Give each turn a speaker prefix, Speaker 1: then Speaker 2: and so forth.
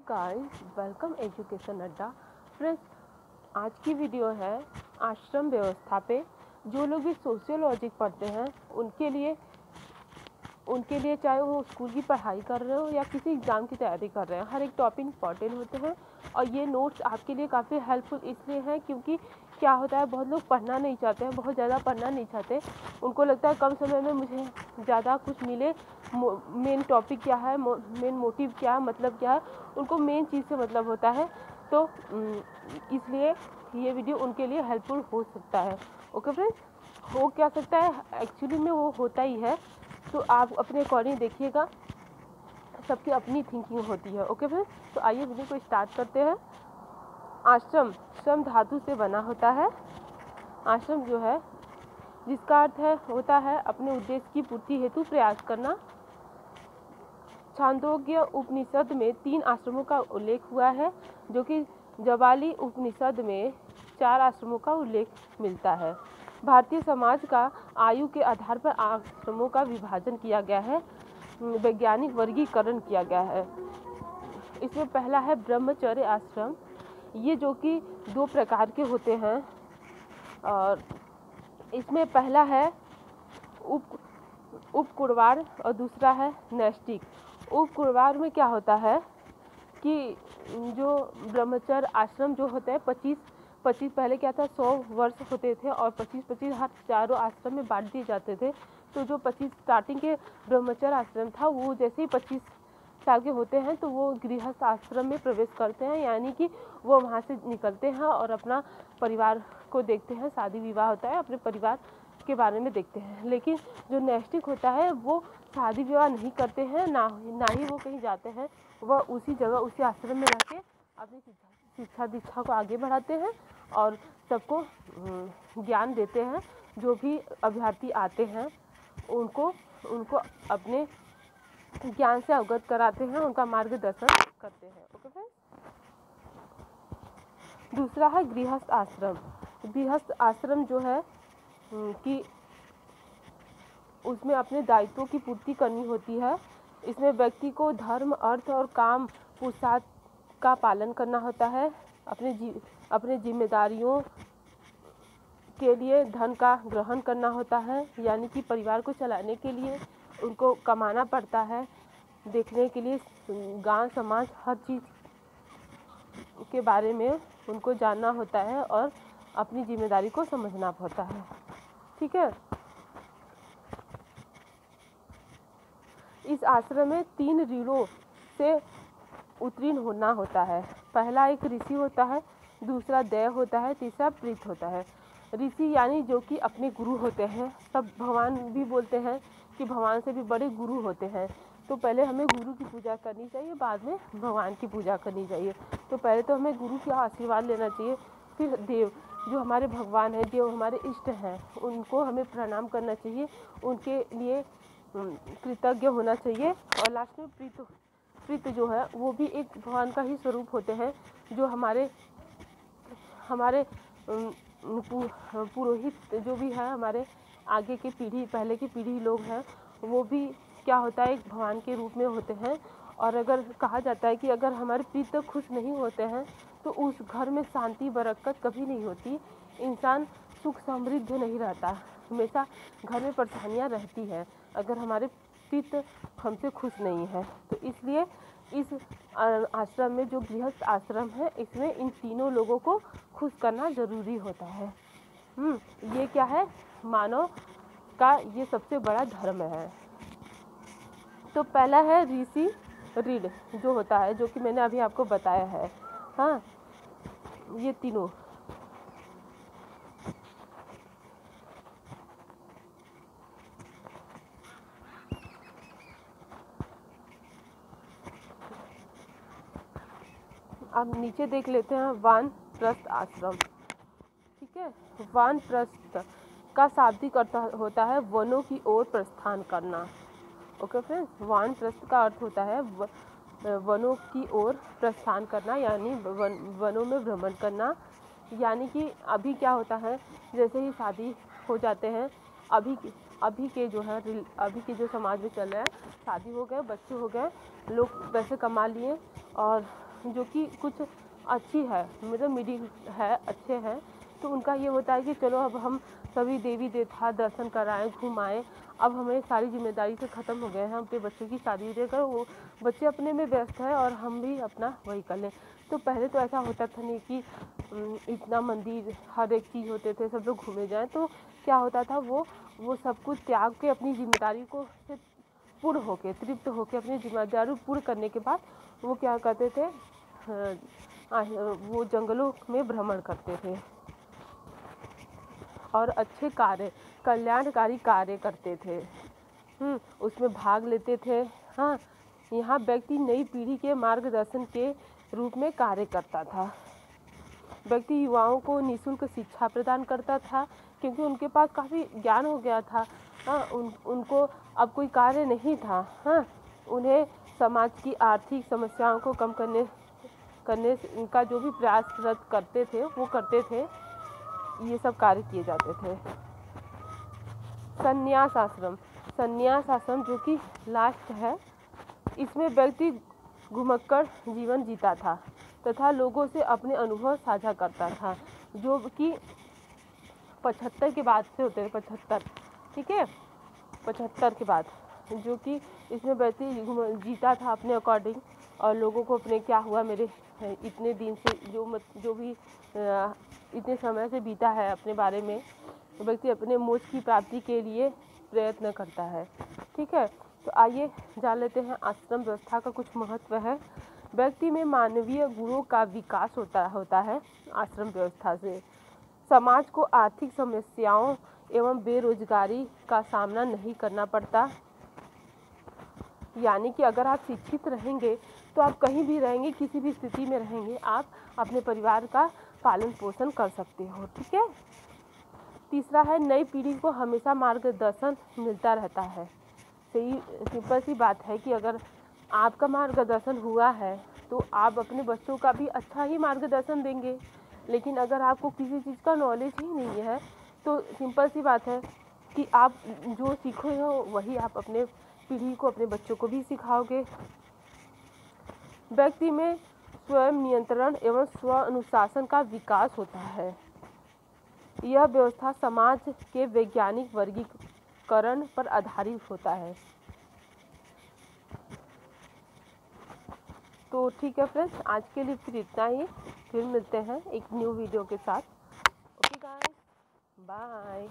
Speaker 1: Guys, welcome education अड्डा। Friends, आज की वीडियो है आश्रम व्यवस्था पे। जो लोग भी सोशियोलॉजी पढ़ते हैं उनके लिए चाहे वो स्कूल की पढ़ाई कर रहे हो या किसी एग्ज़ाम की तैयारी कर रहे हैं, हर एक टॉपिक इंपॉर्टेंट होते हैं। और ये नोट्स आपके लिए काफ़ी हेल्पफुल इसलिए हैं क्योंकि क्या होता है, बहुत लोग पढ़ना नहीं चाहते हैं, बहुत ज़्यादा पढ़ना नहीं चाहते। उनको लगता है कम समय में मुझे ज़्यादा कुछ मिले। मेन टॉपिक क्या है, मेन मोटिव क्या है, मतलब क्या है, उनको मेन चीज़ से मतलब होता है। तो इसलिए ये वीडियो उनके लिए हेल्पफुल हो सकता है। ओके फ्रेंड्स, हो क्या सकता है, एक्चुअली में वो होता ही है। तो आप अपने अकॉर्डिंग देखिएगा, सबकी अपनी थिंकिंग होती है। ओके फ्रेंड्स, तो आइए वीडियो को स्टार्ट करते हैं। आश्रम श्रम धातु से बना होता है। आश्रम जो है जिसका अर्थ होता है अपने उद्देश्य की पूर्ति हेतु प्रयास करना। छांदोग्य उपनिषद में 3 आश्रमों का उल्लेख हुआ है, जो कि जवाली उपनिषद में 4 आश्रमों का उल्लेख मिलता है। भारतीय समाज का आयु के आधार पर आश्रमों का विभाजन किया गया है, वैज्ञानिक वर्गीकरण किया गया है। इसमें पहला है ब्रह्मचर्य आश्रम। ये जो कि 2 प्रकार के होते हैं, और इसमें पहला है उपकुरवार और दूसरा है नैष्टिक। उपकुरवार में क्या होता है कि जो ब्रह्मचर्य आश्रम जो होते हैं 25 पहले क्या था, 100 वर्ष होते थे और 25 हर चारों आश्रम में बांट दिए जाते थे। तो जो 25 स्टार्टिंग के ब्रह्मचर्य आश्रम था, वो जैसे ही 25 साल के होते हैं तो वो गृहस्थ आश्रम में प्रवेश करते हैं, यानी कि वो वहाँ से निकलते हैं और अपना परिवार को देखते हैं। शादी विवाह होता है, अपने परिवार के बारे में देखते हैं। लेकिन जो नैष्टिक होता है वो शादी विवाह नहीं करते हैं, ना ही वो कहीं जाते हैं। वह उसी जगह उसी आश्रम में रह के अपनी शिक्षा दीक्षा को आगे बढ़ाते हैं और सबको ज्ञान देते हैं। जो भी अभ्यर्थी आते हैं उनको अपने ज्ञान से अवगत कराते हैं, उनका मार्गदर्शन करते हैं। ओके फ्रेंड्स, दूसरा है गृहस्थ आश्रम। गृहस्थ आश्रम जो है कि उसमें अपने दायित्वों की पूर्ति करनी होती है। इसमें व्यक्ति को धर्म, अर्थ और काम पुरुषार्थ का पालन करना होता है। अपने जिम्मेदारियों के लिए धन का ग्रहण करना होता है, यानी कि परिवार को चलाने के लिए उनको कमाना पड़ता है। देखने के लिए गांव समाज हर चीज़ के बारे में उनको जानना होता है और अपनी जिम्मेदारी को समझना होता है। ठीक है। इस आश्रम में 3 रीढ़ों से उत्तीर्ण होना होता है। पहला एक ऋषि होता है, दूसरा दैव होता है, तीसरा प्रीत होता है। ऋषि यानी जो कि अपने गुरु होते हैं। सब भगवान भी बोलते हैं कि भगवान से भी बड़े गुरु होते हैं। तो पहले हमें गुरु की पूजा करनी चाहिए, बाद में भगवान की पूजा करनी चाहिए। तो पहले तो हमें गुरु का आशीर्वाद लेना चाहिए, फिर देव जो हमारे भगवान हैं, जो हमारे इष्ट हैं, उनको हमें प्रणाम करना चाहिए, उनके लिए कृतज्ञ होना चाहिए। और लास्ट में प्रीत जो है वो भी एक भगवान का ही स्वरूप होते हैं, जो हमारे पुरोहित जो भी है, हमारे आगे की पीढ़ी, पहले की पीढ़ी लोग हैं, वो भी क्या होता है एक भगवान के रूप में होते हैं। और अगर कहा जाता है कि अगर हमारे प्रीत खुश नहीं होते हैं तो उस घर में शांति बरकत कभी नहीं होती, इंसान सुख समृद्ध नहीं रहता, हमेशा घर में परेशानियां रहती है अगर हमारे प्रीत हमसे खुश नहीं है। तो इसलिए इस आश्रम में जो गृहस्थ आश्रम है, इसमें इन तीनों लोगों को खुश करना जरूरी होता है। ये क्या है, मानव का ये सबसे बड़ा धर्म है। तो पहला है ऋषि रीढ़ जो होता है, जो कि मैंने अभी आपको बताया है। हाँ, ये तीनों अब नीचे देख लेते हैं वानप्रस्थ आश्रम। ठीक है, वानप्रस्थ का शाब्दिक अर्थ होता है वनों की ओर प्रस्थान करना। ओके फ्रेंड्स, वानप्रस्थ का अर्थ होता है वनों की ओर प्रस्थान करना, यानी वनों में भ्रमण करना। यानी कि अभी क्या होता है, जैसे ही शादी हो जाते हैं, अभी के जो समाज में चल रहा है, शादी हो गए, बच्चे हो गए, लोग पैसे कमा लिए और जो कि कुछ अच्छी है, मतलब मिडिल है, अच्छे हैं, तो उनका ये होता है कि चलो अब हम सभी देवी देवता दर्शन कराएं, घुमाएं, अब हमें सारी जिम्मेदारी से ख़त्म हो गए हैं, हम अपने बच्चों की शादी देकर वो बच्चे अपने में व्यस्त है और हम भी अपना वही कर लें। तो पहले तो ऐसा होता था नहीं कि इतना मंदिर हर एक चीज़ होते थे, सब लोग घूमे जाएं, तो क्या होता था वो सब कुछ त्याग के अपनी जिम्मेदारी को से पूर्ण होके, तृप्त होके, अपनी जिम्मेदारी पूर्ण करने के बाद वो क्या करते थे, वो जंगलों में भ्रमण करते थे और अच्छे कार्य, कल्याणकारी कार्य करते थे, उसमें भाग लेते थे। हाँ, यहाँ व्यक्ति नई पीढ़ी के मार्गदर्शन के रूप में कार्य करता था। व्यक्ति युवाओं को निःशुल्क शिक्षा प्रदान करता था, क्योंकि उनके पास काफ़ी ज्ञान हो गया था। हाँ, उनको अब कोई कार्य नहीं था। हाँ, उन्हें समाज की आर्थिक समस्याओं को कम करने उनका जो भी प्रयासरत करते थे वो करते थे, ये सब कार्य किए जाते थे। संन्यास आश्रम, संन्यास आश्रम जो कि लास्ट है, इसमें व्यक्ति घुमक्कड़ जीवन जीता था तथा लोगों से अपने अनुभव साझा करता था, जो कि 75 के बाद से होते हैं, 75, ठीक है, 75 के बाद, जो कि इसमें व्यक्ति जीता था अपने अकॉर्डिंग और लोगों को अपने क्या हुआ मेरे इतने दिन से जो भी इतने समय से बीता है अपने बारे में, व्यक्ति अपने मोक्ष की प्राप्ति के लिए प्रयत्न करता है। ठीक है, तो आइए जान लेते हैं आश्रम व्यवस्था का कुछ महत्व है। व्यक्ति में मानवीय गुणों का विकास होता है आश्रम व्यवस्था से। समाज को आर्थिक समस्याओं एवं बेरोजगारी का सामना नहीं करना पड़ता, यानी कि अगर आप शिक्षित रहेंगे तो आप कहीं भी रहेंगे, किसी भी स्थिति में रहेंगे, आप अपने परिवार का पालन पोषण कर सकते हो। ठीक है। तीसरा है, नई पीढ़ी को हमेशा मार्गदर्शन मिलता रहता है। सही सिंपल सी बात है कि अगर आपका मार्गदर्शन हुआ है तो आप अपने बच्चों का भी अच्छा ही मार्गदर्शन देंगे, लेकिन अगर आपको किसी चीज़ का नॉलेज ही नहीं है तो सिंपल सी बात है कि आप जो सीखे हो वही आप अपने पीढ़ी को, अपने बच्चों को भी सिखाओगे। व्यक्ति में स्वयं नियंत्रण एवं स्व अनुशासन का विकास होता है। यह व्यवस्था समाज के वैज्ञानिक वर्गीकरण पर आधारित होता है। तो ठीक है फ्रेंड्स, आज के लिए फिर इतना ही, फिर मिलते हैं एक न्यू वीडियो के साथ। Okay guys, bye.